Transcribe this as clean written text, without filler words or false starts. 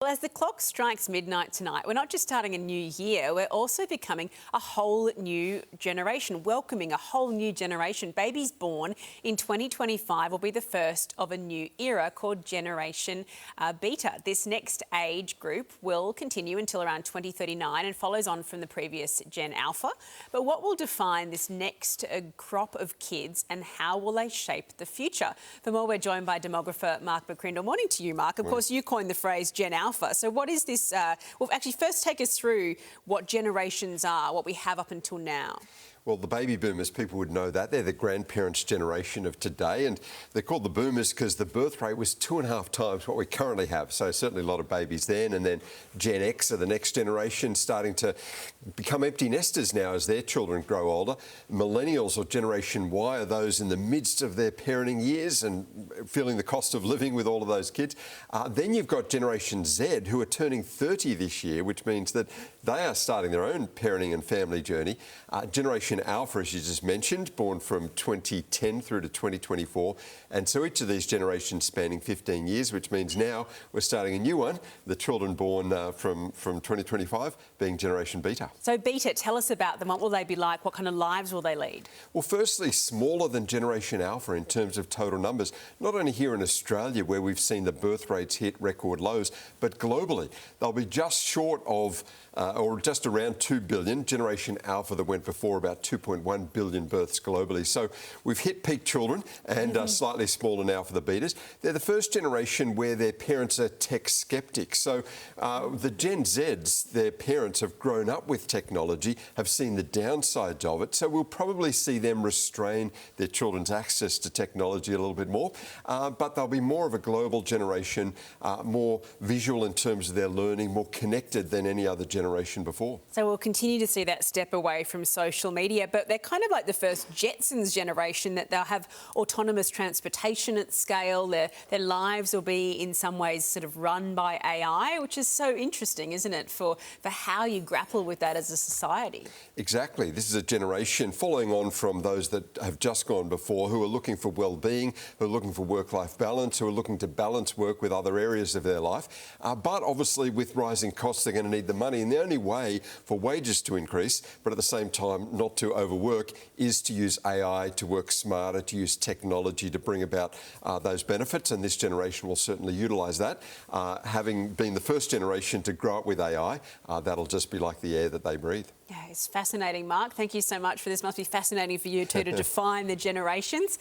Well, as the clock strikes midnight tonight, we're not just starting a new year, we're also becoming a whole new generation, welcoming a whole new generation. Babies born in 2025 will be the first of a new era called Generation Beta. This next age group will continue until around 2039 and follows on from the previous Gen Alpha. But what will define this next crop of kids and how will they shape the future? For more, we're joined by demographer Mark McCrindle. Morning to you, Mark. Of course, you coined the phrase Gen Alpha. So what is this? Well, actually, first take us through what generations are, what we have up until now. Well, the baby boomers, people would know that. They're the grandparents' generation of today, and they're called the boomers because the birth rate was 2.5 times what we currently have. So certainly a lot of babies then. And then Gen X are the next generation, starting to become empty nesters now as their children grow older. Millennials or Generation Y are those in the midst of their parenting years and feeling the cost of living with all of those kids. Then you've got Generation Z, who are turning 30 this year, which means that they are starting their own parenting and family journey. Generation Alpha, as you just mentioned, born from 2010 through to 2024. And so each of these generations spanning 15 years, which means now we're starting a new one, the children born from 2025 being Generation Beta. So Beta, tell us about them. What will they be like? What kind of lives will they lead? Well, firstly, smaller than Generation Alpha in terms of total numbers, not only here in Australia where we've seen the birth rates hit record lows, but globally. They'll be just short of or just around 2 billion. Generation Alpha that went before about 2.1 billion births globally. So we've hit peak children and slightly smaller now for the betas. They're the first generation where their parents are tech skeptics. So the Gen Zs, their parents have grown up with technology, have seen the downsides of it. So we'll probably see them restrain their children's access to technology a little bit more. But they'll be more of a global generation, more visual in terms of their learning, more connected than any other generation before. So we'll continue to see that step away from social media, but they're kind of like the first Jetsons generation, that they'll have autonomous transportation at scale. Their lives will be in some ways sort of run by AI, which is so interesting, isn't it, for how you grapple with that as a society? Exactly. This is a generation following on from those that have just gone before, who are looking for well-being, who are looking for work-life balance, who are looking to balance work with other areas of their life. But obviously with rising costs, they're going to need the money. And the only way for wages to increase, but at the same time not to overwork, is to use AI, to work smarter, to use technology to bring about those benefits. And this generation will certainly utilise that. Having been the first generation to grow up with AI, that'll just be like the air that they breathe. Yeah, it's fascinating, Mark. Thank you so much for this. Must be fascinating for you too to define the generations.